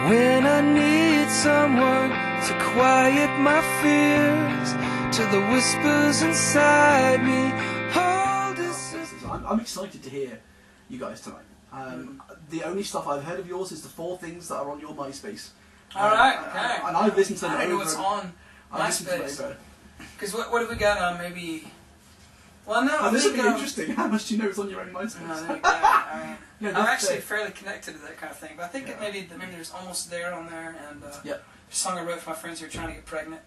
When I need someone to quiet my fears, to the whispers inside me, hold this. I'm excited to hear you guys tonight. The only stuff I've heard of yours is the 4 things that are on your Myspace. Alright, okay. And I've listened to them over. I don't know what's on Myspace. Because what have we got on? Maybe. Well, no. And this would be interesting. How much do you know is on your own Myspace? No, there you go. I'm actually fairly connected to that kind of thing, but I think maybe there's Almost There on there, and a song I wrote for my friends who are trying to get pregnant.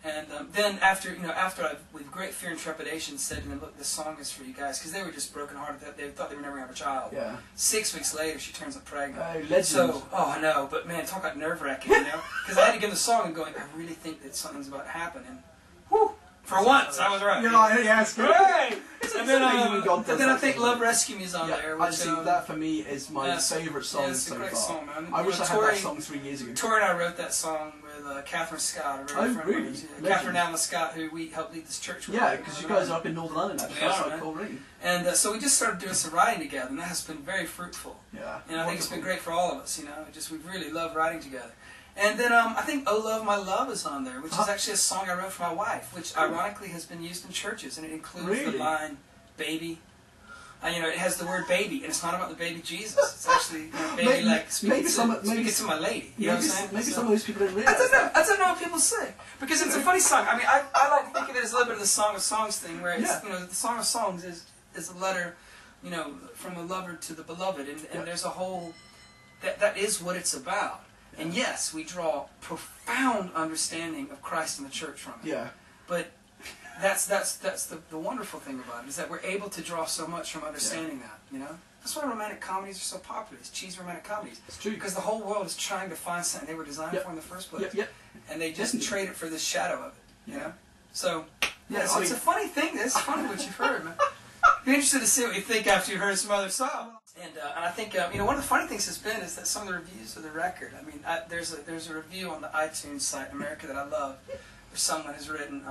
And then after I, with great fear and trepidation, said to them, "Look, this song is for you guys," because they were just brokenhearted that they thought they were never gonna have a child. Yeah. 6 weeks later, she turns up pregnant. Legend. So, I know, but man, talk about nerve-wracking, you know? Because I had to give them the song and going, I really think that something's about to happen, and whew, for once, I was right. You're like, yes, great. And then I think Love Rescue Me is on there. Which, that for me is my favourite song it's a great song, man. I wish I had that song 3 years ago. Tori and I wrote that song with Catherine Scott, a really friend of ours. Catherine Allen Scott, who we helped lead this church with. Yeah, because you guys are up in Northern Ireland, actually. That's like cool ring. And so we just started doing some writing together, and that has been very fruitful. Yeah. And I think it's been great for all of us, you know. We've really loved writing together. And then I think Oh Love My Love is on there, which is actually a song I wrote for my wife, which ironically has been used in churches, and it includes the line, baby. You know, it has the word baby, and it's not about the baby Jesus. It's actually baby like speaking to my lady. You know what I'm saying? Maybe some of those people don't realize I don't know what people say. Because it's a funny song. I mean, I like to think of it as a little bit of the Song of Songs thing, where it's, you know, the Song of Songs is a letter, you know, from a lover to the beloved, and there's a whole, that is what it's about. And yes, we draw profound understanding of Christ and the church from it. Yeah. But that's the wonderful thing about it, is that we're able to draw so much from understanding that, you know? That's why romantic comedies are so popular. It's cheesy romantic comedies. It's true. Because the whole world is trying to find something they were designed for in the first place. And they just trade it for this shadow of it, you know? So, so it's a funny thing. It's funny what you've heard, man. Be interested to see what you think after you've heard some other songs. And I think, you know, one of the funny things has been is that some of the reviews of the record, I mean, there's a review on the iTunes site in America that I love, where someone has written,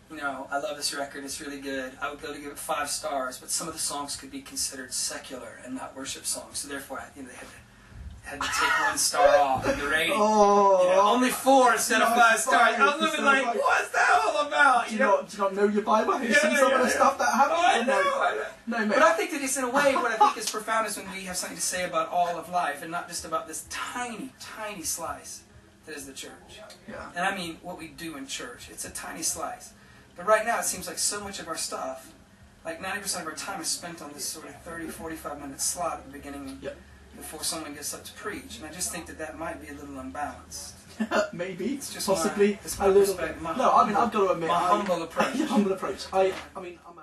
you know, I love this record, it's really good. I would go to give it 5 stars, but some of the songs could be considered secular and not worship songs. So therefore, you know, they had to take 1 star off the rating. Oh, you know, only 4 instead of 5 stars. I was living like, what's that all about? Do you not know your Bible? Have you seen some of the stuff that happens? I know. No, mate. But I think that it's in a way, what I think is profound is when we have something to say about all of life, and not just about this tiny, tiny slice that is the church. Yeah. And I mean what we do in church. It's a tiny slice. But right now it seems like so much of our stuff, like 90% of our time is spent on this sort of 30, 45-minute slot at the beginning before someone gets up to preach. And I just think that might be a little unbalanced. Maybe. It's just possibly a little bit. No, I mean, I've got to admit, my humble approach. Humble approach. I mean, I'm a